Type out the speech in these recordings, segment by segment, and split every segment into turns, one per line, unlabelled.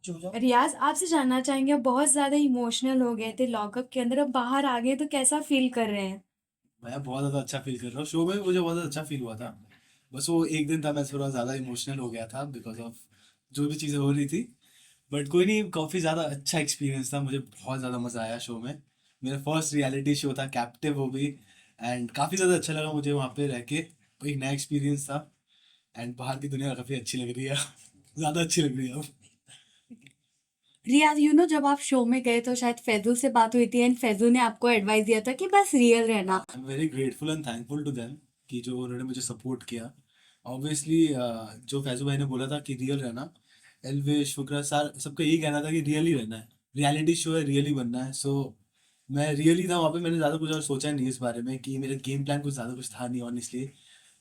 रियाज आपसे जानना चाहेंगे, बहुत ज्यादा इमोशनल हो गए थे लॉकअप के अंदर, अब बाहर आ गए तो कैसा फील कर रहे हैं?
मैं बहुत ज़्यादा अच्छा फील कर रहा हूँ। शो में मुझे बहुत ज़्यादा अच्छा फील हुआ था। बस वो एक दिन था, मैं थोड़ा ज़्यादा इमोशनल हो गया था बिकॉज ऑफ जो भी चीज़ें हो रही थी। बट कोई नहीं, काफ़ी ज़्यादा अच्छा एक्सपीरियंस था, मुझे बहुत ज़्यादा मज़ा आया शो में। मेरा फर्स्ट रियलिटी शो था, कैप्टिव वो भी। एंड काफ़ी ज़्यादा अच्छा लगा मुझे वहाँ पे रह के। एक नया एक्सपीरियंस था। एंड बाहर की दुनिया काफ़ी अच्छी लग रही है ज़्यादा अच्छी लग रही है अब।
रियाज जब आप शो में गए तो शायद फैजू से बात हुई थी एंड फैजू ने आपको एडवाइस दिया था कि बस रियल रहना।
I am very grateful and thankful to them कि जो उन्होंने मुझे सपोर्ट किया। ऑब्वियसली जो फैजू भाई ने बोला था कि रियल रहना, एलविश फुकरा सर सबका यही कहना था कि रियल ही रहना है, रियलिटी शो है, रियल ही बनना है। सो मैं रियल ही था वहाँ पे। मैंने ज़्यादा कुछ और सोचा नहीं इस बारे में कि मेरा गेम प्लान कुछ ज़्यादा कुछ था नहीं ऑनेस्टली।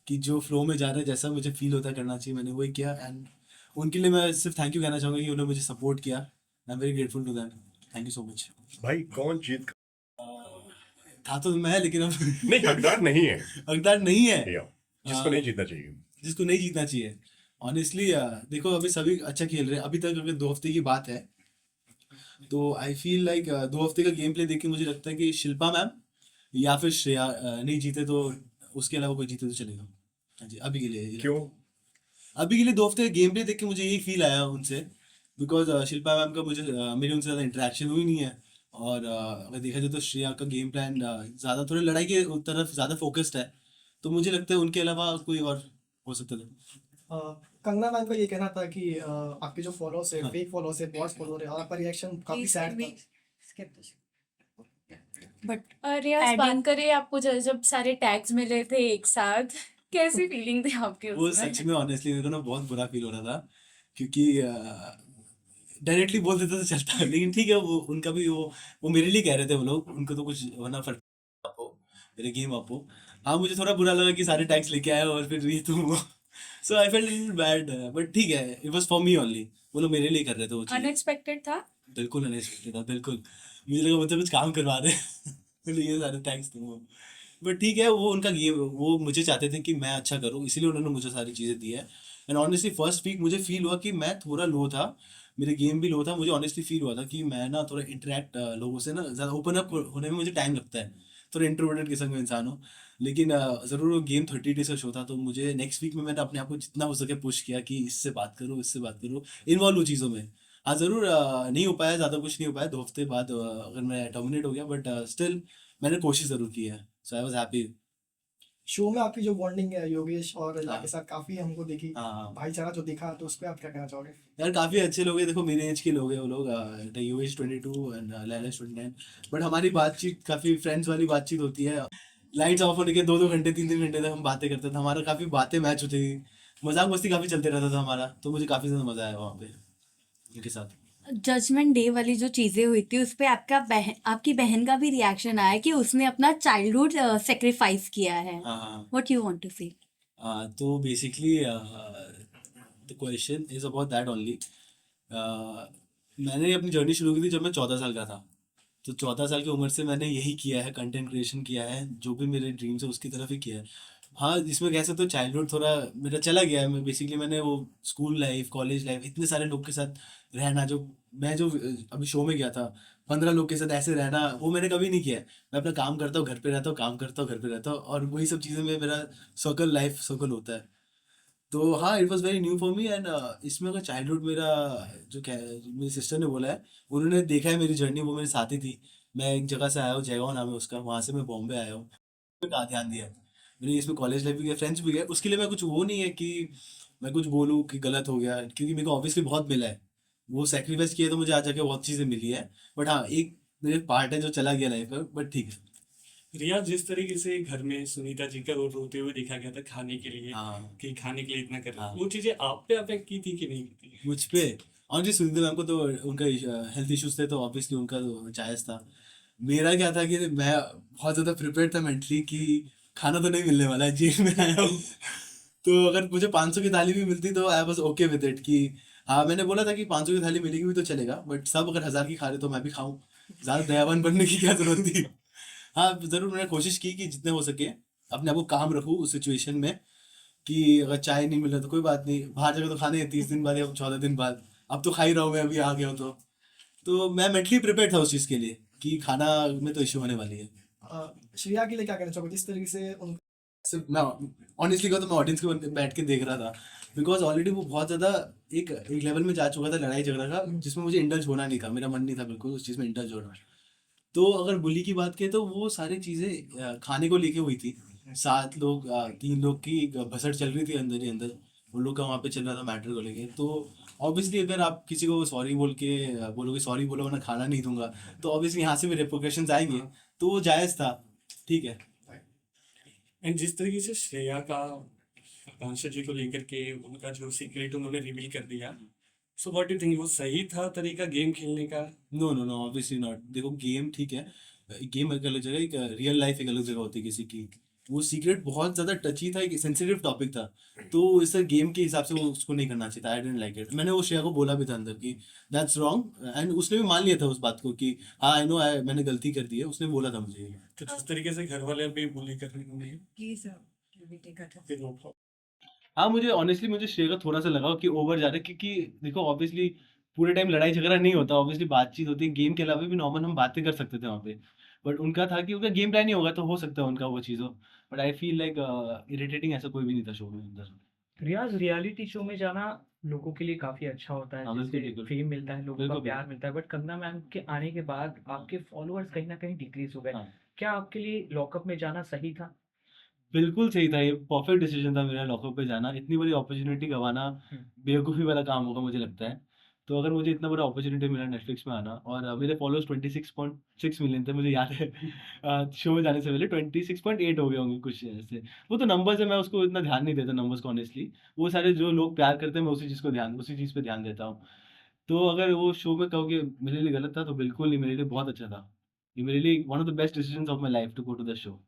कि जो फ्लो में जा रहा है, जैसा मुझे फील होता है करना चाहिए, मैंने वही किया। एंड उनके लिए मैं सिर्फ थैंक यू कहना चाहूँगा कि उन्होंने मुझे सपोर्ट किया। I am very grateful to them. Thank you so much.
भाई कौन जीत
था तो मैं, लेकिन अब
नहीं, हकदार नहीं है।
हकदार नहीं है।
या जिसको
आ,
नहीं जीतना चाहिए।
जिसको नहीं जीतना चाहिए। ऑनेस्टली देखो, अभी सभी अच्छा खेल रहे हैं अभी तक। अगर 2 हफ्ते की बात है तो आई फील लाइक 2 हफ्ते का गेम प्ले देख के मुझे लगता है कि शिल्पा मैम या फिर श्रेया नहीं जीते तो उसके अलावा कोई जीते तो चलेगा। हाँ जी, अभी के लिए यही
क्यों?
लगता है। अभी के लिए 2 हफ्ते का गेम प्ले देख के मुझे यही फील आया उनसे। बिकॉज शिल्पा मैम का मुझे मेरी उनसे ज़्यादा इंटरेक्शन हुई नहीं है। और अगर देखा जाए तो श्रेया का गेम प्लान ज़्यादा थोड़ी लड़ाई के तरफ ज़्यादा फोकस्ड है। तो मुझे लगता है उनके अलावा कोई और हो सकता था।
अ, कंगना मैम का ये कहना था कि आपके जो फॉलोअर्स है,
हाँ।
फेक फॉलोअर्स है, बॉट्स फॉलोअर है, और आपका रिएक्शन काफी सैड था।
बट
रियाज, बात
एडिंग
करें आपको जब सारे टैग्स मिले थे एक साथ, कैसी फीलिंग थी आपकी
वो
उसमें?
सच में ऑनेस्टली मेरे को ना बहुत बुरा फील हो रहा था। क्योंकि डायरेक्टली बोल देते तो चलता लेकिन ठीक है, वो उनका भी वो मेरे लिए कह रहे थे वो लोग, उनको तो कुछ वरना फर्क आपो मेरे गेम आपो। हाँ, मुझे थोड़ा बुरा लगा कि सारे टैक्स लेके आए और फिर ये तुम so I felt little bad. But ठीक है, it was for me only. वो लोग मेरे लिए कर रहे थे वो चीज़।
अनएक्सपेक्टेड था।
बिल्कुल अनएक्सपेक्टेड था, बिल्कुल। मुझे लगा मुझसे कुछ काम करवा रहे हैं बोले ये सारे थैंक्स तुम। बट ठीक है, वो उनका गेम, वो मुझे चाहते थे कि मैं अच्छा करूँ, इसीलिए उन्होंने मुझे सारी चीज़ें दी है। एंड ऑनेस्टली फर्स्ट वीक मुझे फील हुआ कि मैं थोड़ा लो था, मेरे गेम भी लो था। मुझे ऑनेस्टली फील हुआ था कि मैं ना थोड़ा इंटरेक्ट लोगों से ना ज़्यादा ओपन अप होने में मुझे टाइम लगता है। थोड़ा इंट्रोवर्टेड किस्म का इंसान हूँ। लेकिन ज़रूर वो गेम 30 डेज का शो था, तो मुझे नेक्स्ट वीक में मैंने अपने आप को जितना हो सके पुश किया कि इससे बात करो, इससे बात करो, इन्वॉल्व हो चीज़ों में। हाँ ज़रूर, नहीं हो पाया, ज़्यादा कुछ नहीं हो पाया 2 हफ्ते बाद अगर मैं टर्मिनेट हो गया, बट स्टिल मैंने कोशिश ज़रूर की है। सो आई वॉज हैप्पी।
शो में आपकी जो बॉन्डिंग है योगेश और ला के
हाँ
साथ काफी हमको दिखी,
हाँ हाँ।
भाईचारा जो दिखा, तो उस पर आप क्या कहना चाहोगे?
यार काफ़ी अच्छे लोग हैं, देखो मेरे एज के लोग हैं वो लोग। You age 22 and Laila 29। But हमारी बातचीत काफ़ी फ्रेंड्स वाली बातचीत होती है। लाइट्स ऑफ होने के 2-2 घंटे 3-3 घंटे तक हम बातें करते थे, हमारा काफ़ी बातें मैच होती थी। मजाक मस्ती काफ़ी चलते रहता था हमारा, तो मुझे काफ़ी ज़्यादा मज़ा आया वहाँ पे उनके साथ।
जजमेंट डे वाली जो चीजें हुई थी उस पे आपकी बहन का भी रिएक्शन आया कि उसने अपना चाइल्डहुड सेक्रीफाइस किया है।
हाँ हाँ हाँ।
व्हाट यू वांट टू से?
तो basically the question is about that only. मैंने अपनी जर्नी शुरू की थी जब मैं 14 साल का था। तो 14 साल की उम्र से मैंने यही किया है, कंटेंट क्रिएशन किया है, जो भी मेरे ड्रीम्स है उसकी तरफ ही किया है। हाँ, इसमें कह सकते हो चाइल्डहुड थोड़ा मेरा चला गया है। मैं बेसिकली मैंने वो स्कूल लाइफ, कॉलेज लाइफ, इतने सारे लोग के साथ रहना, जो मैं जो अभी शो में गया था, 15 लोग के साथ ऐसे रहना, वो मैंने कभी नहीं किया है। मैं अपना काम करता हूँ, घर पे रहता हूँ, काम करता हूँ, घर पे रहता हूँ, और वही सब चीज़ें में मेरा सर्कल, लाइफ सर्कल होता है। तो हाँ, it was very new for me. And इसमें अगर चाइल्डहुड मेरा जो क्या मेरी सिस्टर ने बोला है, उन्होंने देखा है मेरी जर्नी, वो मेरे साथ ही थी। मैं एक जगह से आया हूँ, जयगांव नाम है उसका, वहाँ से मैं बॉम्बे आया हूँ। मैंने कहाँ ध्यान दिया है, मैंने इसमें कॉलेज लाइफ भी गया, फ्रेंड्स भी गए, उसके लिए मैं कुछ वो नहीं है कि मैं कुछ बोलूँ कि गलत हो गया, क्योंकि मेरे को ऑब्वियसली बहुत मिला है। वो सेक्रीफाइस किया तो मुझे आज जाके बहुत चीज़ें मिली है। बट हाँ, एक मेरे पार्ट है जो चला गया लाइफ का, बट ठीक है।
रिया, जिस तरीके से घर में सुनीता जी का रोते हुए देखा गया था खाने के लिए,
हाँ
कि खाने के लिए इतना कर रहे
हाँ।
हैं, वो चीजें आप पे अफेक्ट की थी कि नहीं की थी?
मुझ पे ऑनेस्टली सुनीता मैम को तो उनका हेल्थ इश्यूज थे, तो ऑब्वियसली उनका तो जायज़ था। मेरा क्या था कि मैं बहुत ज़्यादा प्रिपेयर था मेंटली कि खाना तो नहीं मिलने वाला है, जेल में आया हूँ। तो अगर मुझे 500 की थाली भी मिलती तो I was okay with it कि हाँ, मैंने बोला था कि 500 की थाली मिलेगी भी तो चलेगा, बट सब अगर 1000 की खा रहे तो मैं भी खाऊं। ज़्यादा दयावान बनने की क्या जरूरत थी। हाँ ज़रूर, मैंने कोशिश की कि जितने हो सके अपने आप को काम रखूँ उस सिचुएशन में। कि अगर चाय नहीं मिल रहा तो कोई बात नहीं, बाहर जाकर तो खाने हैं 30 दिन बाद या 14 दिन बाद। अब तो खा ही रहा हूँ मैं, अभी आ गया हूँ तो मैं मेंटली प्रिपेयर था उस चीज़ के लिए कि खाना में तो इश्यू होने वाली है।
श्रेया के लिए क्या कहना चाहोगे जिस तरीके से उन
सिर्फ मैं ऑनेस्टली कहूँ तो मैं ऑडियंस के बैठ के देख रहा था, बिकॉज ऑलरेडी वो बहुत ज़्यादा एक लेवल में जा चुका था लड़ाई झगड़ा का, जिसमें मुझे इंडल्ज होना नहीं था, मेरा मन नहीं था बिल्कुल उस चीज़ में इंडल्ज होना। तो अगर बुली की बात करें तो वो सारी चीज़ें खाने को लेके हुई थी। 7 लोग 3 लोग की एक भसड़ चल रही थी अंदर ही अंदर, उन लोग का वहाँ पे चल रहा था मैटर को लेके। तो ऑब्वियसली अगर आप किसी को सॉरी बोल के बोलोगे सॉरी बोलो वरना खाना नहीं दूंगा, तो ऑब्वियसली यहाँ से भी रिपोर्केशंस आएंगे, तो वो जायज़ था, ठीक है।
एंड जिस तरीके से श्रेया का आकांक्षा जी को लेकर के उनका जो सीक्रेट उन्होंने रिवील कर दिया, सो व्हाट यू थिंक, वो सही था तरीका गेम खेलने का?
No no no, obviously not. देखो गेम ठीक है, गेम एक अलग जगह, एक रियल लाइफ एक अलग जगह होती है किसी की। वो सीक्रेट बहुत ज़्यादा टची था, एक सेंसिटिव टॉपिक था, तो इस गेम के हिसाब से वो उसको नहीं करना चाहिए था। आई डेंट लाइक इट। मैंने वो श्रेया को बोला भी था अंदर कि दैट्स रॉन्ग, एंड उसने भी मान लिया था उस बात को कि हाँ आई नो, मैंने गलती कर दी है, उसने बोला था मुझे ये।
तो जिस तरीके से घर वाले भी बुली कर रहे हैं उन्हें, फिर no problem।
हाँ, मुझे ऑनेस्टली मुझे श्रेया का थोड़ा सा लगा कि ओवर जा रहा है, क्योंकि देखो ऑब्वियसली पूरे टाइम लड़ाई झगड़ा नहीं होता, ऑब्वियसली बातचीत होती है, गेम के अलावा भी नॉर्मल हम बातें कर सकते थे वहाँ पे। बट उनका था कि उनका गेम प्लान ही होगा, तो हो सकता है उनका वो चीज़ हो। But I feel like irritating ऐसा कोई भी नहीं था शो में अंदर।
रियाज, रियलिटी शो में जाना लोगों के लिए काफी अच्छा होता है,
हाँ, बिल्कुल,
जिससे
बिल्कुल।
फेम मिलता है, लोगों का
बिल्कुल,
प्यार मिलता है। बट कंगना मैम के आने के बाद आपके फॉलोअर्स कहीं ना कहीं डिक्रीज हो गए।
हाँ,
क्या आपके लिए लॉकअप में जाना सही था?
बिल्कुल सही था, ये परफेक्ट डिसीजन था मेरा लॉकअप पे जाना। इतनी बड़ी अपॉर्चुनिटी गंवाना बेवकूफ़ी वाला काम होगा मुझे लगता है। तो अगर मुझे इतना बड़ा अपॉर्चुनिटी मिला नेटफ्लिक्स में आना, और मेरे फॉलोअर्स 26.6 मिलियन थे मुझे याद है। शो में जाने से पहले 26.8 हो गए होंगे कुछ ऐसे। वो तो नंबर्स है, मैं उसको इतना ध्यान नहीं देता नंबर्स को ऑनेस्टली। वो सारे जो लोग प्यार करते हैं मैं उसी चीज़ पे ध्यान देता हूँ। तो अगर वो शो में कहोगे मेरे लिए गलत था तो बिल्कुल नहीं, मेरे लिए बहुत अच्छा था। ये मेरे लिए one of the best decisions of my life to go to the show.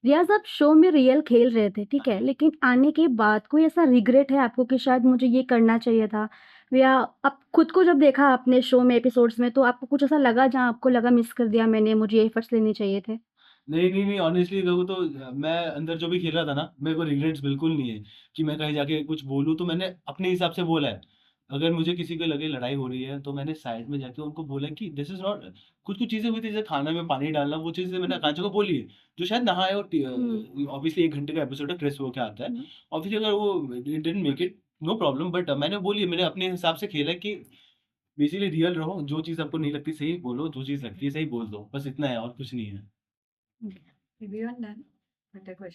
Riyaz, आप शो में रियल खेल रहे थे, ठीक है? लेकिन आने के बाद कोई ऐसा रिग्रेट है आपको कि शायद मुझे ये करना चाहिए था? या आप खुद को जब देखा अपने शो में एपिसोड्स में, तो आपको कुछ ऐसा लगा जहाँ आपको लगा मिस कर दिया मैंने, मुझे ये एफर्ट्स लेने चाहिए थे?
नहीं, नहीं, नहीं, ऑनेस्टली कहूँ तो मैं अंदर जो भी खेल रहा था ना, मेरे को रिग्रेट्स बिल्कुल नहीं है कि मैं कहीं जाके कुछ बोलूँ, तो मैंने अपने हिसाब से बोला है। अगर मुझे किसी को लगे लड़ाई हो रही है, तो मैंने साइड में जाके उनको बोला कि दिस इज़ नॉट, कुछ-कुछ चीज़ें हुई थी जैसे खाना में पानी डालना, वो चीज़ें मैंने आकांक्षा को बोली है, जो शायद नहा है, और ऑब्वियसली 1 घंटे का एपिसोड है, क्रिस्प होके आता है। ऑब्वियसली अगर वो it didn't make it, no problem, but मैंने बोली है, मैंने अपने हिसाब से खेला है कि बेसिकली रियल रहो, जो चीज़ आपको नहीं लगती सही बोलो, जो चीज़ लगती है सही बोल दो, बस इतना है और कुछ नहीं है।
Everyone done with the question.